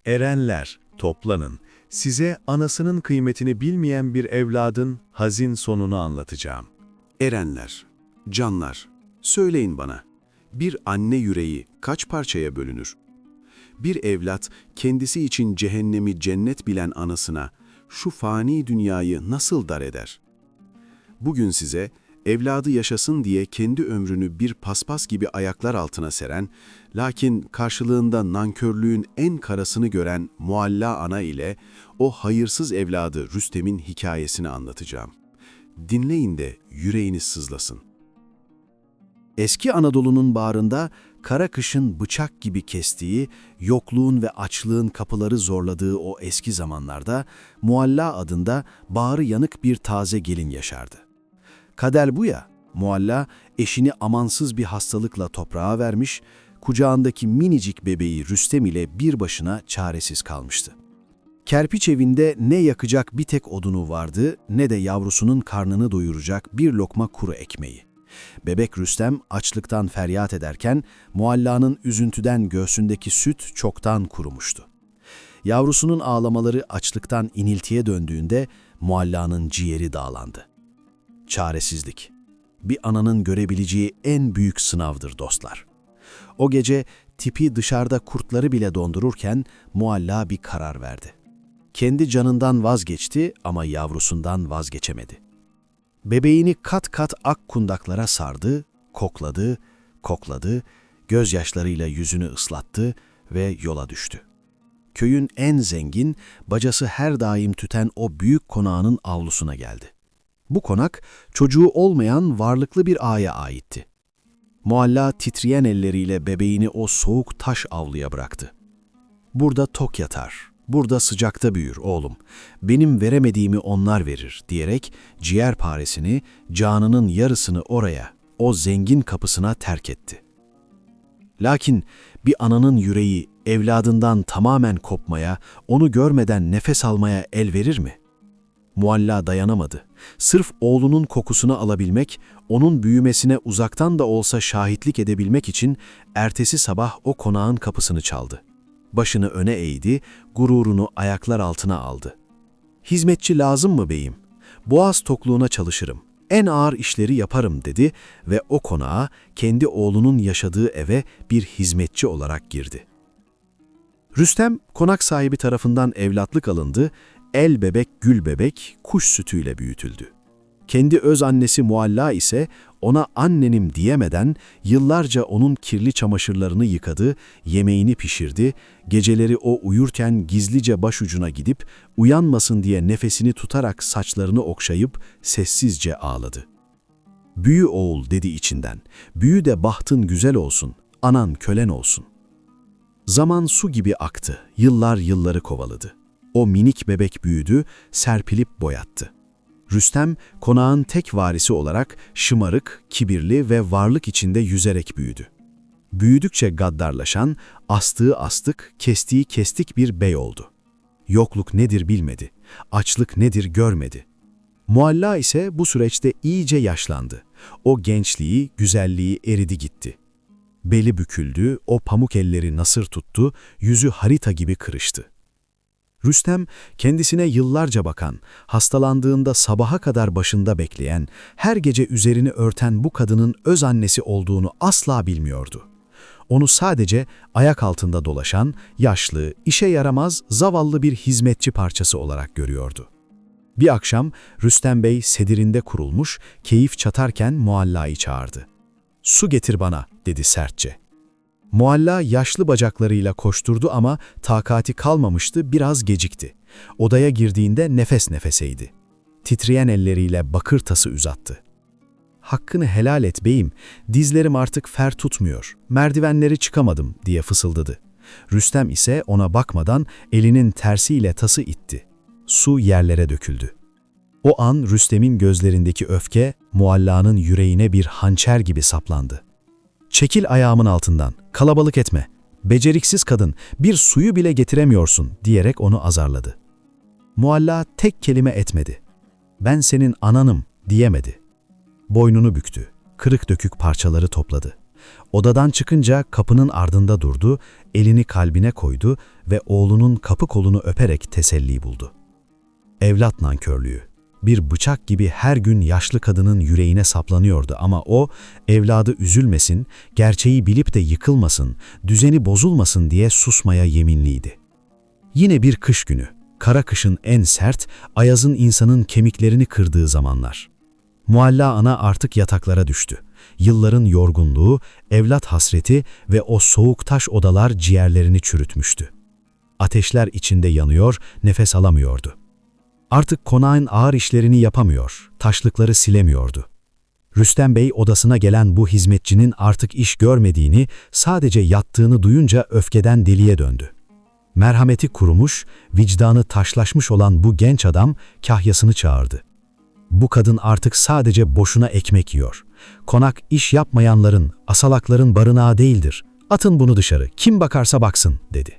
Erenler, toplanın. Size anasının kıymetini bilmeyen bir evladın hazin sonunu anlatacağım. Erenler, canlar, söyleyin bana, bir anne yüreği kaç parçaya bölünür? Bir evlat kendisi için cehennemi cennet bilen anasına şu fani dünyayı nasıl dar eder? Bugün size evladı yaşasın diye kendi ömrünü bir paspas gibi ayaklar altına seren, lakin karşılığında nankörlüğün en karasını gören Mualla ana ile o hayırsız evladı Rüstem'in hikayesini anlatacağım. Dinleyin de yüreğiniz sızlasın. Eski Anadolu'nun bağrında kara kışın bıçak gibi kestiği, yokluğun ve açlığın kapıları zorladığı o eski zamanlarda Mualla adında bağrı yanık bir taze gelin yaşardı. Kader bu ya, Mualla eşini amansız bir hastalıkla toprağa vermiş, kucağındaki minicik bebeği Rüstem ile bir başına çaresiz kalmıştı. Kerpiç evinde ne yakacak bir tek odunu vardı, ne de yavrusunun karnını doyuracak bir lokma kuru ekmeği. Bebek Rüstem açlıktan feryat ederken, Mualla'nın üzüntüden göğsündeki süt çoktan kurumuştu. Yavrusunun ağlamaları açlıktan iniltiye döndüğünde Mualla'nın ciğeri dağlandı. Çaresizlik, bir ananın görebileceği en büyük sınavdır dostlar. O gece tipi dışarıda kurtları bile dondururken Mualla bir karar verdi. Kendi canından vazgeçti ama yavrusundan vazgeçemedi. Bebeğini kat kat ak kundaklara sardı, kokladı, kokladı, gözyaşlarıyla yüzünü ıslattı ve yola düştü. Köyün en zengin, bacası her daim tüten o büyük konağının avlusuna geldi. Bu konak, çocuğu olmayan varlıklı bir ağaya aitti. Mualla titreyen elleriyle bebeğini o soğuk taş avluya bıraktı. "Burada tok yatar, burada sıcakta büyür oğlum. Benim veremediğimi onlar verir," diyerek ciğerparesini, canının yarısını oraya, o zengin kapısına terk etti. Lakin bir ananın yüreği evladından tamamen kopmaya, onu görmeden nefes almaya el verir mi? Mualla dayanamadı. Sırf oğlunun kokusunu alabilmek, onun büyümesine uzaktan da olsa şahitlik edebilmek için ertesi sabah o konağın kapısını çaldı. Başını öne eğdi, gururunu ayaklar altına aldı. "Hizmetçi lazım mı beyim? Boğaz tokluğuna çalışırım. En ağır işleri yaparım," dedi ve o konağa, kendi oğlunun yaşadığı eve bir hizmetçi olarak girdi. Rüstem, konak sahibi tarafından evlatlık alındı, el bebek gül bebek kuş sütüyle büyütüldü. Kendi öz annesi Mualla ise ona annenim diyemeden yıllarca onun kirli çamaşırlarını yıkadı, yemeğini pişirdi, geceleri o uyurken gizlice başucuna gidip uyanmasın diye nefesini tutarak saçlarını okşayıp sessizce ağladı. "Büyü oğul," dedi içinden, "büyü de bahtın güzel olsun, anan kölen olsun." Zaman su gibi aktı, yıllar yılları kovaladı. O minik bebek büyüdü, serpilip boyattı. Rüstem, konağın tek varisi olarak şımarık, kibirli ve varlık içinde yüzerek büyüdü. Büyüdükçe gaddarlaşan, astığı astık, kestiği kestik bir bey oldu. Yokluk nedir bilmedi, açlık nedir görmedi. Mualla ise bu süreçte iyice yaşlandı. O gençliği, güzelliği eridi gitti. Beli büküldü, o pamuk elleri nasır tuttu, yüzü harita gibi kırıştı. Rüstem, kendisine yıllarca bakan, hastalandığında sabaha kadar başında bekleyen, her gece üzerini örten bu kadının öz annesi olduğunu asla bilmiyordu. Onu sadece ayak altında dolaşan, yaşlı, işe yaramaz, zavallı bir hizmetçi parçası olarak görüyordu. Bir akşam Rüstem Bey sedirinde kurulmuş, keyif çatarken Mualla'yı çağırdı. "Su getir bana," dedi sertçe. Mualla yaşlı bacaklarıyla koşturdu ama takati kalmamıştı, biraz gecikti. Odaya girdiğinde nefes nefeseydi. Titreyen elleriyle bakır tası uzattı. "Hakkını helal et beyim, dizlerim artık fer tutmuyor, merdivenleri çıkamadım," diye fısıldadı. Rüstem ise ona bakmadan elinin tersiyle tası itti. Su yerlere döküldü. O an Rüstem'in gözlerindeki öfke, Mualla'nın yüreğine bir hançer gibi saplandı. "Çekil ayağımın altından, kalabalık etme. Beceriksiz kadın, bir suyu bile getiremiyorsun," diyerek onu azarladı. Mualla tek kelime etmedi. "Ben senin ananım," diyemedi. Boynunu büktü, kırık dökük parçaları topladı. Odadan çıkınca kapının ardında durdu, elini kalbine koydu ve oğlunun kapı kolunu öperek teselli buldu. Evlat nankörlüğü. Bir bıçak gibi her gün yaşlı kadının yüreğine saplanıyordu ama o, evladı üzülmesin, gerçeği bilip de yıkılmasın, düzeni bozulmasın diye susmaya yeminliydi. Yine bir kış günü, kara kışın en sert, ayazın insanın kemiklerini kırdığı zamanlar. Mualla ana artık yataklara düştü. Yılların yorgunluğu, evlat hasreti ve o soğuk taş odalar ciğerlerini çürütmüştü. Ateşler içinde yanıyor, nefes alamıyordu. Artık konağın ağır işlerini yapamıyor, taşlıkları silemiyordu. Rüstem Bey odasına gelen bu hizmetçinin artık iş görmediğini, sadece yattığını duyunca öfkeden deliye döndü. Merhameti kurumuş, vicdanı taşlaşmış olan bu genç adam kahyasını çağırdı. Bu kadın artık sadece boşuna ekmek yiyor. Konak iş yapmayanların, asalakların barınağı değildir. Atın bunu dışarı, kim bakarsa baksın, dedi.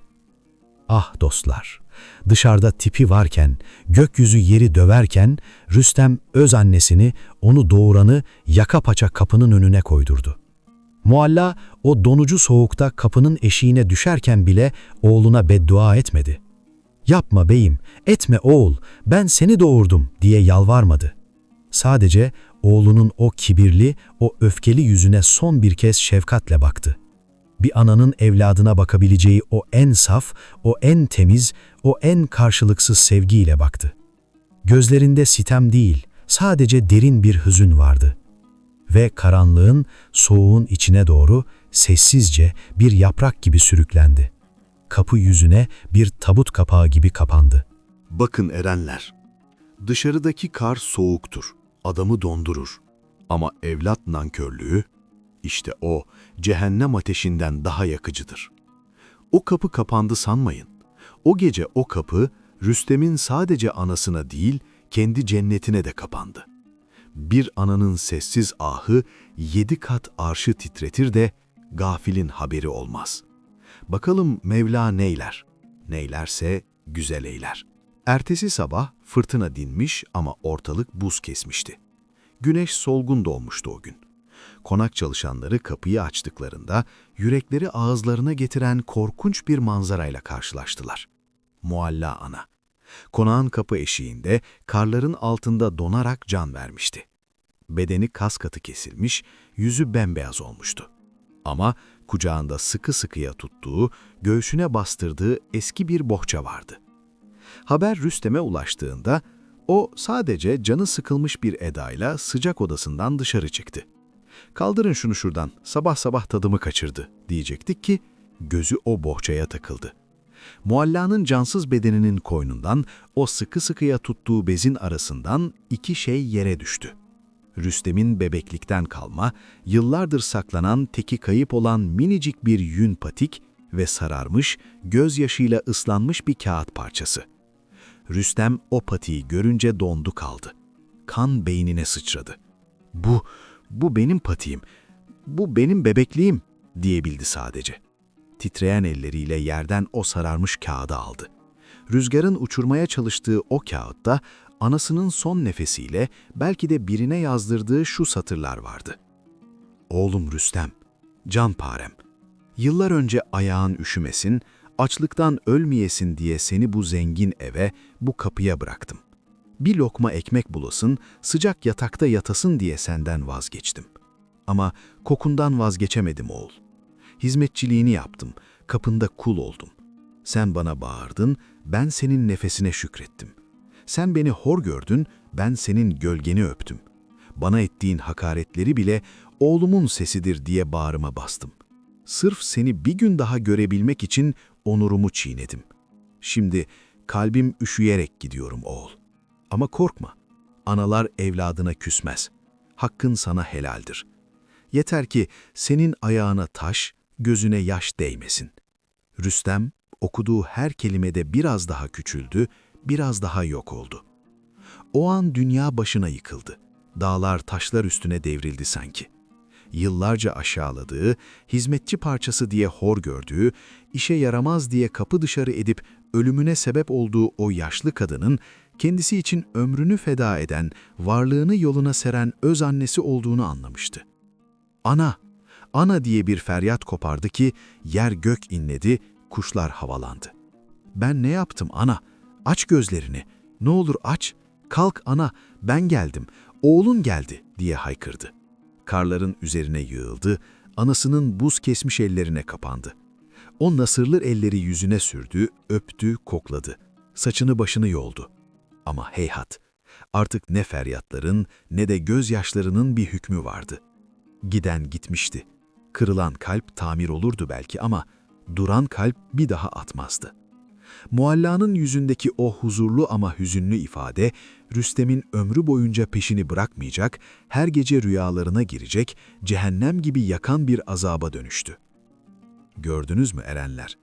Ah dostlar, dışarıda tipi varken, gökyüzü yeri döverken, Rüstem öz annesini, onu doğuranı yaka paça kapının önüne koydurdu. Mualla o donucu soğukta kapının eşiğine düşerken bile oğluna beddua etmedi. "Yapma beyim, etme oğul, ben seni doğurdum," diye yalvarmadı. Sadece oğlunun o kibirli, o öfkeli yüzüne son bir kez şefkatle baktı. Bir ananın evladına bakabileceği o en saf, o en temiz, o en karşılıksız sevgiyle baktı. Gözlerinde sitem değil, sadece derin bir hüzün vardı. Ve karanlığın, soğuğun içine doğru sessizce bir yaprak gibi sürüklendi. Kapı yüzüne bir tabut kapağı gibi kapandı. Bakın erenler, dışarıdaki kar soğuktur, adamı dondurur. Ama evlat nankörlüğü, işte o cehennem ateşinden daha yakıcıdır. O kapı kapandı sanmayın. O gece o kapı Rüstem'in sadece anasına değil, kendi cennetine de kapandı. Bir ananın sessiz ahı 7 kat arşı titretir de gafilin haberi olmaz. Bakalım Mevla neyler? Neylerse güzel eyler. Ertesi sabah fırtına dinmiş ama ortalık buz kesmişti. Güneş solgun doğmuştu o gün. Konak çalışanları kapıyı açtıklarında yürekleri ağızlarına getiren korkunç bir manzarayla karşılaştılar. Mualla ana. Konağın kapı eşiğinde karların altında donarak can vermişti. Bedeni kas katı kesilmiş, yüzü bembeyaz olmuştu. Ama kucağında sıkı sıkıya tuttuğu, göğsüne bastırdığı eski bir bohça vardı. Haber Rüstem'e ulaştığında o sadece canı sıkılmış bir edayla sıcak odasından dışarı çıktı. "Kaldırın şunu şuradan, sabah sabah tadımı kaçırdı," diyecektik ki gözü o bohçaya takıldı. Mualla'nın cansız bedeninin koynundan, o sıkı sıkıya tuttuğu bezin arasından 2 şey yere düştü. Rüstem'in bebeklikten kalma, yıllardır saklanan teki kayıp olan minicik bir yün patik ve sararmış, gözyaşıyla ıslanmış bir kağıt parçası. Rüstem o patiği görünce dondu kaldı. Kan beynine sıçradı. Bu benim patiğim, bu benim bebekliğim," diyebildi sadece. Titreyen elleriyle yerden o sararmış kağıdı aldı. Rüzgarın uçurmaya çalıştığı o kağıtta anasının son nefesiyle belki de birine yazdırdığı şu satırlar vardı. "Oğlum Rüstem, canparem, yıllar önce ayağın üşümesin, açlıktan ölmeyesin diye seni bu zengin eve, bu kapıya bıraktım. Bir lokma ekmek bulasın, sıcak yatakta yatasın diye senden vazgeçtim. Ama kokundan vazgeçemedim oğul. Hizmetçiliğini yaptım, kapında kul oldum. Sen bana bağırdın, ben senin nefesine şükrettim. Sen beni hor gördün, ben senin gölgeni öptüm. Bana ettiğin hakaretleri bile oğlumun sesidir diye bağrıma bastım. Sırf seni bir gün daha görebilmek için onurumu çiğnedim. Şimdi kalbim üşüyerek gidiyorum oğul. Ama korkma, analar evladına küsmez. Hakkın sana helaldir. Yeter ki senin ayağına taş, gözüne yaş değmesin." Rüstem okuduğu her kelimede biraz daha küçüldü, biraz daha yok oldu. O an dünya başına yıkıldı. Dağlar taşlar üstüne devrildi sanki. Yıllarca aşağıladığı, hizmetçi parçası diye hor gördüğü, işe yaramaz diye kapı dışarı edip ölümüne sebep olduğu o yaşlı kadının kendisi için ömrünü feda eden, varlığını yoluna seren öz annesi olduğunu anlamıştı. "Ana, Ana diye bir feryat kopardı ki yer gök inledi, kuşlar havalandı. Ben ne yaptım ana? Aç gözlerini. Ne olur aç. Kalk ana, ben geldim. Oğlun geldi diye haykırdı. Karların üzerine yığıldı, anasının buz kesmiş ellerine kapandı. O nasırlı elleri yüzüne sürdü, öptü, kokladı. Saçını başını yoldu. Ama heyhat, artık ne feryatların ne de gözyaşlarının bir hükmü vardı. Giden gitmişti. Kırılan kalp tamir olurdu belki ama duran kalp bir daha atmazdı. Mualla'nın yüzündeki o huzurlu ama hüzünlü ifade, Rüstem'in ömrü boyunca peşini bırakmayacak, her gece rüyalarına girecek, cehennem gibi yakan bir azaba dönüştü. Gördünüz mü erenler?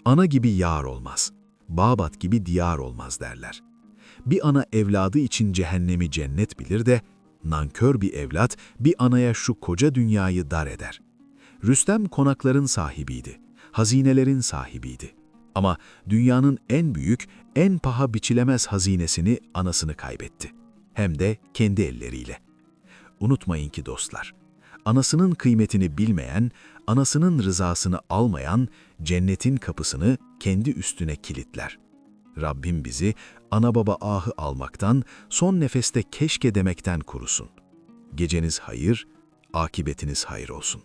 Ana gibi yar olmaz, Bağbat gibi diyar olmaz derler. Bir ana evladı için cehennemi cennet bilir de, nankör bir evlat bir anaya şu koca dünyayı dar eder. Rüstem konakların sahibiydi, hazinelerin sahibiydi. Ama dünyanın en büyük, en paha biçilemez hazinesini, anasını kaybetti. Hem de kendi elleriyle. Unutmayın ki dostlar, anasının kıymetini bilmeyen, anasının rızasını almayan, cennetin kapısını kendi üstüne kilitler. Rabbim bizi ana baba ahı almaktan, son nefeste keşke demekten korusun. Geceniz hayır, akibetiniz hayır olsun.